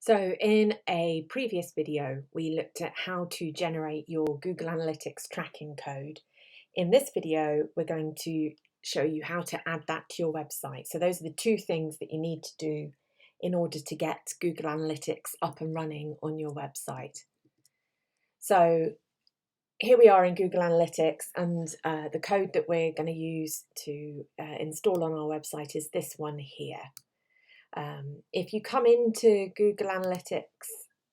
So in a previous video, we looked at how to generate your Google Analytics tracking code. In this video, we're going to show you how to add that to your website. So those are the two things that you need to do in order to get Google Analytics up and running on your website. So here we are in Google Analytics, and the code that we're going to use to install on our website is this one here. If you come into Google Analytics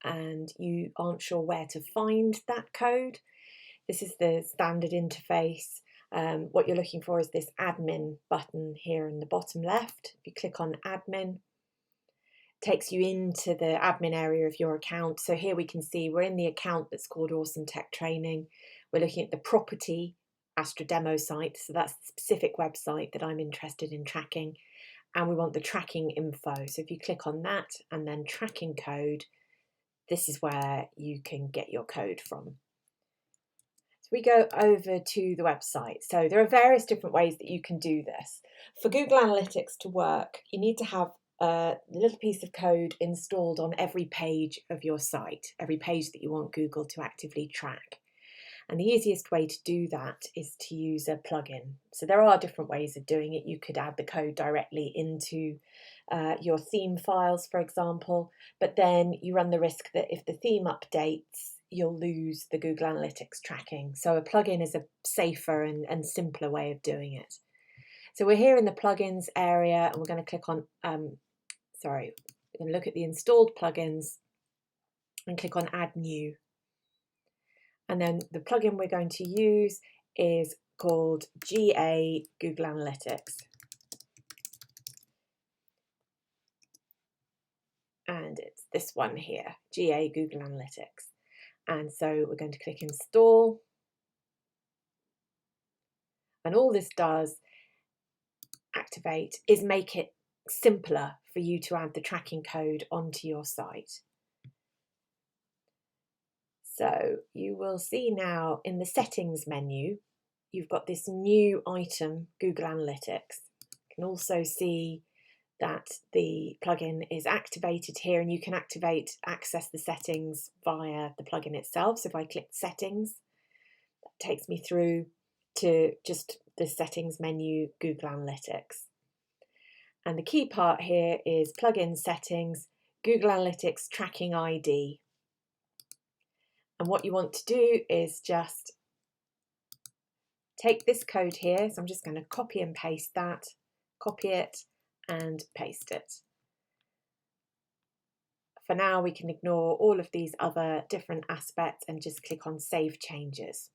and you aren't sure where to find that code, this is the standard interface. What you're looking for is this admin button here in the bottom left. If you click on admin, it takes you into the admin area of your account. So here we can see we're in the account that's called Awesome Tech Training. We're looking at the property Astra demo site. So that's the specific website that I'm interested in tracking. And we want the tracking info. So if you click on that and then tracking code, this is where you can get your code from. So we go over to the website. So there are various different ways that you can do this. For Google Analytics to work, you need to have a little piece of code installed on every page of your site, every page that you want Google to actively track. And the easiest way to do that is to use a plugin. So there are different ways of doing it. You could add the code directly into your theme files, for example, but then you run the risk that if the theme updates, you'll lose the Google Analytics tracking. So a plugin is a safer and simpler way of doing it. So we're here in the plugins area, and we're going to click on, we're going to look at the installed plugins and click on Add New. And then the plugin we're going to use is called GA Google Analytics. And it's this one here, GA Google Analytics. And so we're going to click Install. And all this does, activate, is make it simpler for you to add the tracking code onto your site. So you will see now in the settings menu, you've got this new item, Google Analytics. You can also see that the plugin is activated here, and you can access the settings via the plugin itself. So if I click settings, that takes me through to just the settings menu, Google Analytics. And the key part here is plugin settings, Google Analytics tracking ID. And what you want to do is just take this code here. So I'm just going to copy and paste that, copy it and paste it. For now, we can ignore all of these other different aspects and just click on Save Changes.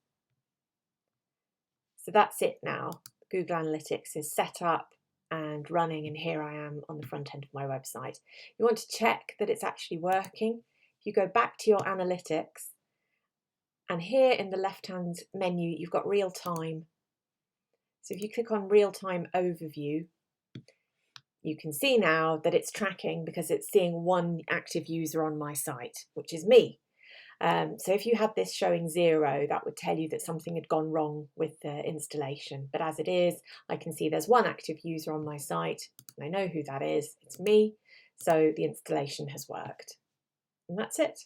So that's it now. Google Analytics is set up and running, and here I am on the front end of my website. You want to check that it's actually working. If you go back to your analytics, and here in the left-hand menu, you've got real time. So if you click on real time overview, you can see now that it's tracking because it's seeing one active user on my site, which is me. So if you had this showing 0, that would tell you that something had gone wrong with the installation. But as it is, I can see there's one active user on my site, and I know who that is. It's me. So the installation has worked. And that's it.